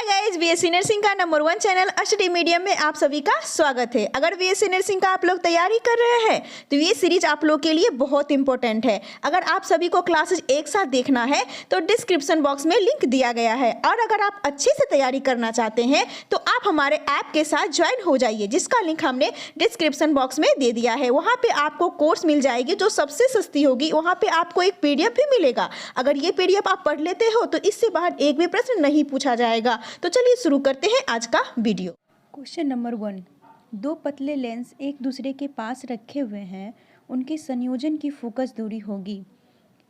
Hi guys, BSc nursing का number 1 channel study medium में आप सभी का स्वागत है। अगर बीएससी नर्सिंग का आप लोग तैयारी कर रहे हैं तो ये सीरीज आप लोग के लिए बहुत इंपॉर्टेंट है। अगर आप सभी को क्लासेस एक साथ देखना है तो डिस्क्रिप्शन बॉक्स में लिंक दिया गया है, और अगर आप अच्छे से तैयारी करना चाहते हैं तो आप हमारे ऐप के साथ ज्वाइन हो जाइए, जिसका लिंक हमने डिस्क्रिप्शन बॉक्स में दे दिया है। वहाँ पे आपको कोर्स मिल जाएगी जो सबसे सस्ती होगी। वहाँ पे आपको एक पीडीएफ भी मिलेगा। अगर ये पीडीएफ आप पढ़ लेते हो तो इससे बाहर एक भी प्रश्न नहीं पूछा जाएगा। तो चलिए शुरू करते हैं आज का वीडियो। क्वेश्चन नंबर 1, दो पतले लेंस एक दूसरे के पास रखे हुए हैं, उनके संयोजन की फोकस दूरी होगी।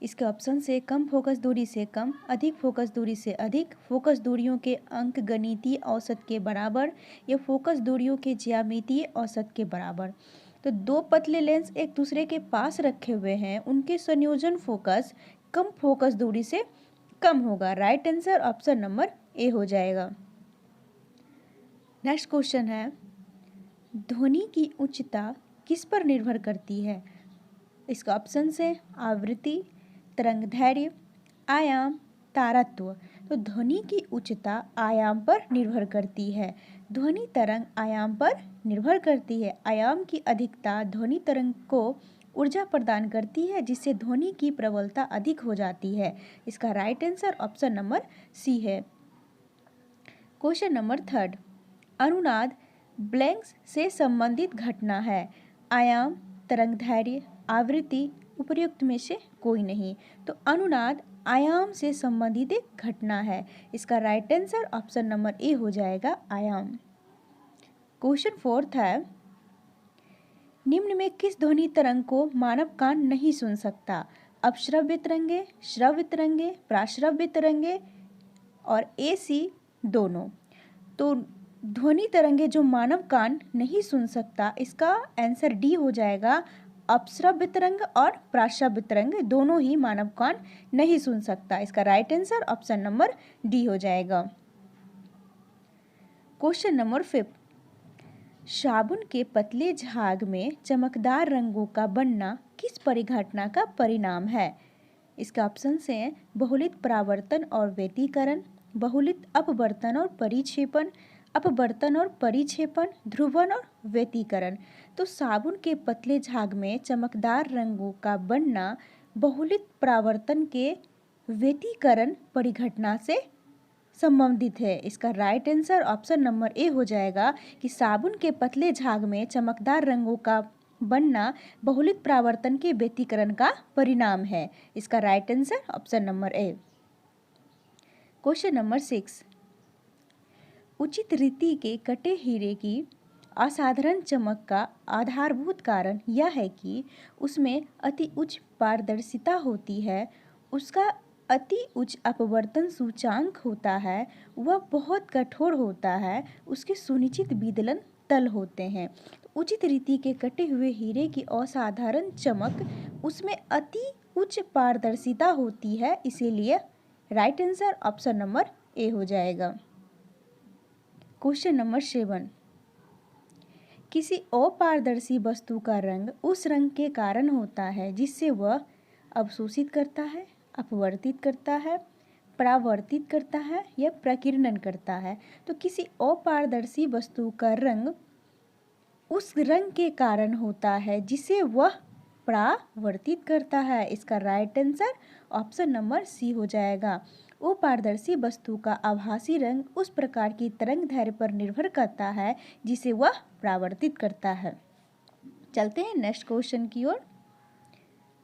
इसके ऑप्शन से कम फोकस दूरी से कम, अधिक फोकस दूरी से अधिक, फोकस दूरियों के अंक गणितीय औसत के बराबर या फोकस दूरियों के ज्यामितीय औसत के बराबर। तो दो पतले लेंस एक दूसरे के पास रखे हुए हैं, उनके संयोजन फोकस कम फोकस दूरी से कम होगा। Right answer option number A हो जाएगा। नेक्स्ट क्वेश्चन है, ध्वनि की उच्चता किस पर निर्भर करती है? इसका ऑप्शन है आवृत्ति, तरंगदैर्घ्य, आयाम, तारत्व। तो ध्वनि की उच्चता आयाम पर निर्भर करती है। ध्वनि तरंग आयाम पर निर्भर करती है। आयाम की अधिकता ध्वनि तरंग को ऊर्जा प्रदान करती है, जिससे ध्वनि की प्रबलता अधिक हो जाती है। इसका right answer option number C है। क्वेश्चन नंबर 3, अनुनाद ब्लैंक्स से संबंधित घटना है। आयाम, तरंगदैर्घ्य, आवृत्ति, उपर्युक्त में से कोई नहीं। तो अनुनाद आयाम से संबंधित एक घटना है। इसका right answer option number A हो जाएगा, आयाम। क्वेश्चन 4 है, निम्न में किस ध्वनि तरंग को मानव कान नहीं सुन सकता? अपश्रव्य तरंगे, श्रव्य तरंगे, प्राश्रव्य तरंगे और AC दोनों। तो ध्वनि तरंगे जो मानव कान नहीं सुन सकता, इसका आंसर डी हो जाएगा। अपश्रव्य तरंग और प्राश्रव्य तरंग दोनों ही मानव कान नहीं सुन सकता। इसका right answer option number D हो जाएगा। क्वेश्चन नंबर 5, साबुन के पतले झाग में चमकदार रंगों का बनना किस परिघटना का परिणाम है? इसका ऑप्शन है बहुलित परावर्तन और व्यतिकरण, बहुलित अपवर्तन और परिक्षेपण, अपवर्तन और परिक्षेपण, ध्रुवण और व्यतिकरण। तो साबुन के पतले झाग में चमकदार रंगों का बनना बहुलित परावर्तन के व्यतिकरण परिघटना से संबंधित है। इसका right answer option number A हो जाएगा कि साबुन के पतले झाग में चमकदार रंगों का बनना बहुलित परावर्तन के व्यतिकरण का परिणाम है। इसका right answer option number A. Question number 6, उचित रीति के कटे हीरे की असाधारण चमक का आधारभूत कारण यह है कि उसमें अति उच्च पारदर्शिता होती है, उसका अति उच्च अपवर्तन सूचांक होता है, वह बहुत कठोर होता है, उसके सुनिश्चित विदलन तल होते हैं। उचित रीति के कटे हुए हीरे की असाधारण चमक, उसमें अति उच्च पारदर्शिता होती है, इसीलिए right answer option number A हो जाएगा। क्वेश्चन नंबर 7, किसी अपारदर्शी वस्तु का रंग उस रंग के कारण होता है जिससे वह अवशोषित करता है, अपवर्तित करता है, परावर्तित करता है या प्रकीर्णन करता है। तो किसी अपारदर्शी वस्तु का रंग उस रंग के कारण होता है जिसे वह परावर्तित करता है। इसका right answer option number C हो जाएगा। अपारदर्शी वस्तु का आभासी रंग उस प्रकार की तरंगदैर्घ्य पर निर्भर करता है जिसे वह परावर्तित करता है। चलते हैं नेक्स्ट क्वेश्चन की ओर।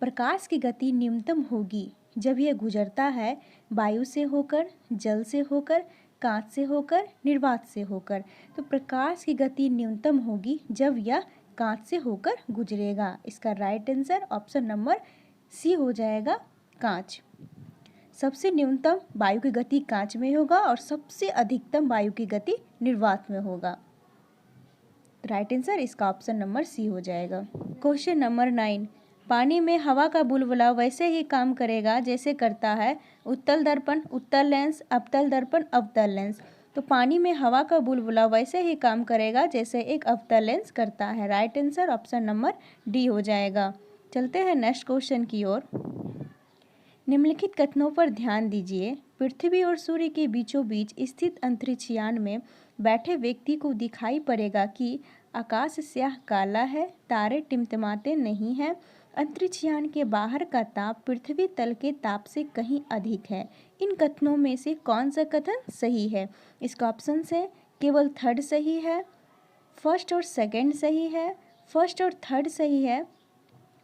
प्रकाश की गति न्यूनतम होगी जब यह गुजरता है वायु से होकर, जल से होकर, कांच से होकर, निर्वात से होकर। तो प्रकाश की गति न्यूनतम होगी जब यह कांच से होकर गुजरेगा। इसका right answer option number C हो जाएगा, कांच। सबसे न्यूनतम वायु की गति कांच में होगा और सबसे अधिकतम वायु की गति निर्वात में होगा। राइट आंसर इसका ऑप्शन नंबर सी हो जाएगा। क्वेश्चन नंबर 9, पानी में हवा का बुलबुला वैसे ही काम करेगा जैसे करता है उत्तल दर्पण, उत्तल लेंस, अवतल दर्पण, अवतल लेंस। तो पानी में हवा का बुलबुला वैसे ही काम करेगा जैसे एक अवतल लेंस करता है। Right answer option number D हो जाएगा। चलते हैं नेक्स्ट क्वेश्चन की ओर। निम्नलिखित कथनों पर ध्यान दीजिए। पृथ्वी और सूर्य के बीचों बीच स्थित अंतरिक्ष यान में बैठे व्यक्ति को दिखाई पड़ेगा कि आकाश स्याह काला है, तारे टिमटिमाते नहीं हैं। अंतरिक्ष यान के बाहर का ताप पृथ्वी तल के ताप से कहीं अधिक है। इन कथनों में से कौन सा कथन सही है? इसका ऑप्शन है केवल थर्ड सही है, फर्स्ट और सेकंड सही है, फर्स्ट और थर्ड सही है,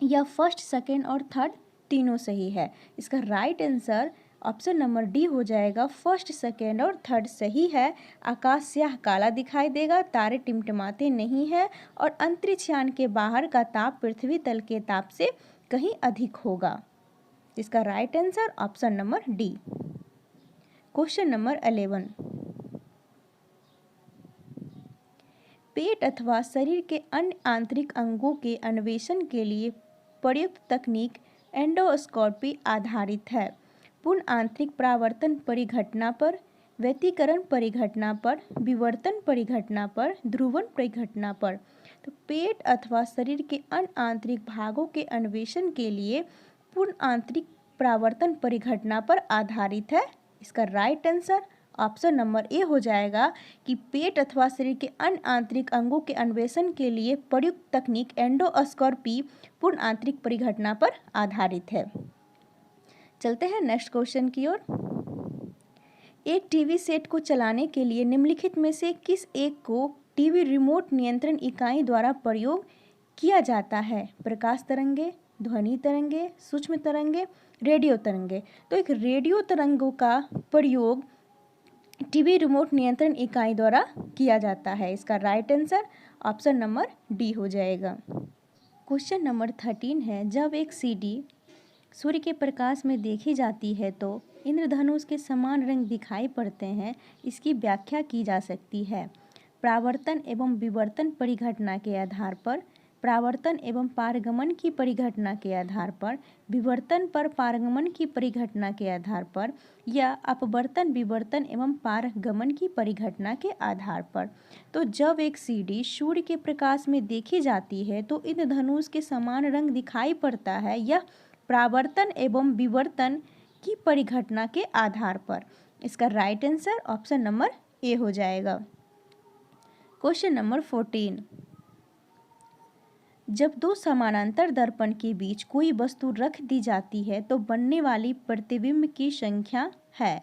या फर्स्ट सेकंड और थर्ड तीनों सही है। इसका right answer option number D हो जाएगा। फर्स्ट सेकंड और थर्ड सही है। आकाश स्याह काला दिखाई देगा, तारे टिमटिमाते नहीं है और अंतरिक्ष यान के बाहर का ताप पृथ्वी तल के ताप से कहीं अधिक होगा। इसका right answer option number D. Question number 11, पेट अथवा शरीर के अन्य आंतरिक अंगों के अन्वेषण के लिए प्रयुक्त तकनीक एंडोस्कोपी आधारित है। पूर्ण आंतरिक परावर्तन परिघटना पर, व्यतिकरण परिघटना पर, विवर्तन परिघटना पर, ध्रुवण परिघटना पर। तो पेट अथवा शरीर के अन्य आंतरिक भागों के अन्वेषण के लिए पूर्ण आंतरिक परावर्तन परिघटना पर आधारित है। इसका right answer option number A हो जाएगा कि पेट अथवा शरीर के अन्य आंतरिक अंगों के अन्वेषण के लिए प्रयुक्त तकनीक एंडोस्कोपी पूर्ण आंतरिक परिघटना पर आधारित है। चलते हैं नेक्स्ट क्वेश्चन की ओर। एक टीवी सेट को चलाने के लिए निम्नलिखित में से किस एक को टीवी रिमोट नियंत्रण इकाई द्वारा प्रयोग किया जाता है? प्रकाश तरंगे, ध्वनि तरंगे, सूक्ष्म तरंगे, रेडियो तरंगे। तो एक रेडियो तरंगों का प्रयोग टीवी रिमोट नियंत्रण इकाई द्वारा किया जाता है। इसका right answer option number D हो जाएगा। क्वेश्चन नंबर 13 है, जब एक सीडी सूर्य के प्रकाश में देखी जाती है तो इंद्रधनुष के समान रंग दिखाई पड़ते हैं। इसकी व्याख्या की जा सकती है। परावर्तन एवं विवर्तन परिघटना के आधार पर, परावर्तन एवं पारगमन की परिघटना के आधार पर, विवर्तन पर पारगमन की परिघटना के आधार पर, या अपवर्तन विवर्तन एवं पारगमन की परिघटना के आधार पर। तो जब एक सीडी सूर्य के प्रकाश में देखी जाती है तो इंद्रधनुष के समान रंग दिखाई पड़ता है। यह परावर्तन एवं विवर्तन की परिघटना के आधार पर। इसका right answer option number A हो जाएगा। क्वेश्चन नंबर 14, जब दो समानांतर दर्पण के बीच कोई वस्तु रख दी जाती है तो बनने वाली प्रतिबिंब की संख्या है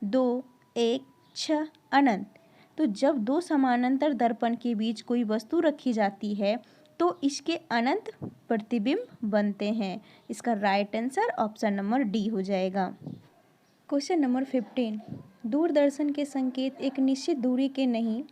2, 1, 6, अनंत। तो जब दो समानांतर दर्पण के बीच कोई वस्तु रखी जाती है तो इसके अनंत प्रतिबिंब बनते हैं। इसका right answer option number D हो जाएगा। क्वेश्चन नंबर 15, दूरदर्शन के संकेत एक निश्चित दूरी के नहीं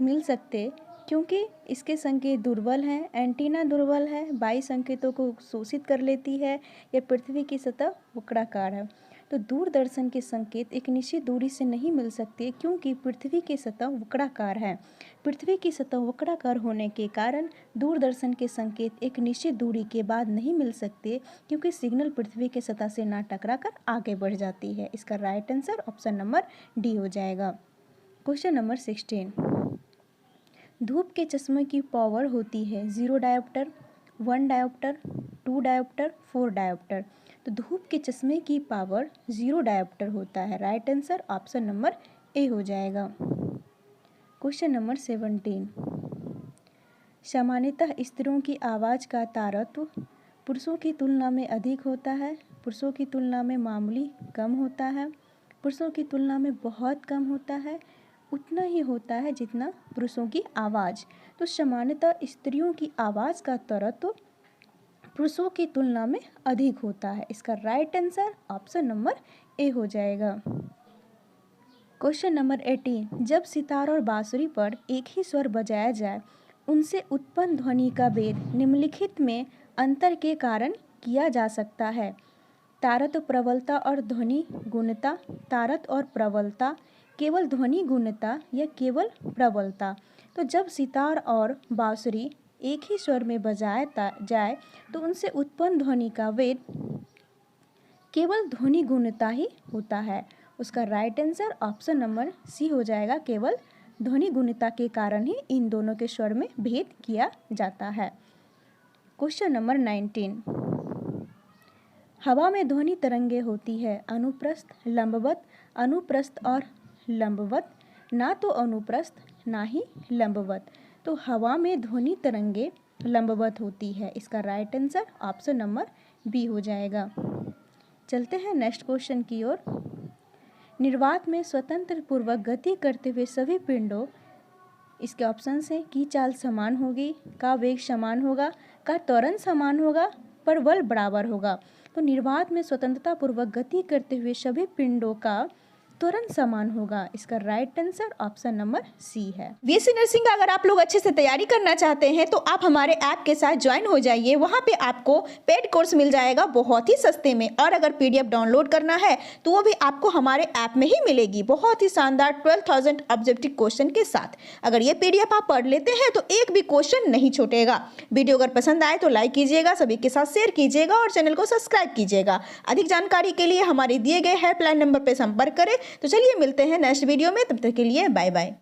मिल सकते क्योंकि इसके संकेत दुर्बल हैं, एंटीना दुर्बल है, बाह्य संकेतों को शोषित कर लेती है, या पृथ्वी की सतह वक्राकार है। तो दूरदर्शन के संकेत एक निश्चित दूरी से नहीं मिल सकते क्योंकि पृथ्वी की सतह वक्राकार है। पृथ्वी की सतह वक्राकार होने के कारण दूरदर्शन के संकेत एक निश्चित दूरी के बाद नहीं मिल सकते क्योंकि सिग्नल पृथ्वी की सतह से ना टकरा कर आगे बढ़ जाती है। इसका right answer option number D हो जाएगा। क्वेश्चन नंबर 16, धूप के चश्मे की पावर होती है 0 डायोप्टर, 1 डायोप्टर, 2 डायोप्टर, 4 डायोप्टर। तो धूप के चश्मे की पावर 0 डायोप्टर होता है। Right answer option number A हो जाएगा। क्वेश्चन नंबर 17, सामान्यतः स्त्रियों की आवाज़ का तारतम्य पुरुषों की तुलना में अधिक होता है, पुरुषों की तुलना में मामूली कम होता है, पुरुषों की तुलना में बहुत कम होता है, उतना ही होता है जितना पुरुषों की आवाज़। तो सामान्यतः स्त्रियों की आवाज़ का तारतम्य पुरुषों की तुलना में अधिक होता है। इसका right answer option number A हो जाएगा। क्वेश्चन नंबर 18, जब सितार और बांसुरी पर एक ही स्वर बजाया जाए उनसे उत्पन्न ध्वनि का भेद निम्नलिखित में अंतर के कारण किया जा सकता है। तारत प्रबलता और ध्वनि गुणता, तारत और प्रबलता, केवल ध्वनि गुणता या केवल प्रबलता। तो जब सितार और बांसुरी एक ही स्वर में बजाया जाए तो उनसे उत्पन्न ध्वनि का वेग केवल ध्वनि गुणता ही होता है। उसका right answer option number C हो जाएगा। केवल ध्वनि गुणता के कारण ही इन दोनों के स्वर में भेद किया जाता है। क्वेश्चन नंबर 19, हवा में ध्वनि तरंगे होती है अनुप्रस्थ, लंबवत, अनुप्रस्थ और लंबवत, ना तो अनुप्रस्थ ना ही लंबवत। तो हवा में ध्वनि तरंगे लंबवत होती है। इसका right answer option number B हो जाएगा। चलते हैं नेक्स्ट क्वेश्चन की ओर। निर्वात में स्वतंत्र पूर्वक गति करते हुए सभी पिंडों, इसके ऑप्शन हैं की चाल समान होगी, का वेग समान होगा, का त्वरण समान होगा, पर बल बराबर होगा। तो निर्वात में स्वतंत्रता पूर्वक गति करते हुए सभी पिंडों का त्वरण समान होगा। इसका right answer option number C है। बीएससी नर्सिंग का अगर आप लोग अच्छे से तैयारी करना चाहते हैं तो आप हमारे ऐप के साथ ज्वाइन हो जाइए। वहाँ पे आपको पेड कोर्स मिल जाएगा बहुत ही सस्ते में, और अगर पीडीएफ डाउनलोड करना है तो वो भी आपको हमारे ऐप में ही मिलेगी बहुत ही शानदार 12,000 ऑब्जेक्टिव क्वेश्चन के साथ। अगर ये पीडीएफ आप पढ़ लेते हैं तो एक भी क्वेश्चन नहीं छूटेगा। वीडियो अगर पसंद आए तो लाइक कीजिएगा, सभी के साथ शेयर कीजिएगा और चैनल को सब्सक्राइब कीजिएगा। अधिक जानकारी के लिए हमारे दिए गए हेल्पलाइन नंबर पर संपर्क करें। तो चलिए मिलते हैं नेक्स्ट वीडियो में, तब तक के लिए बाय बाय।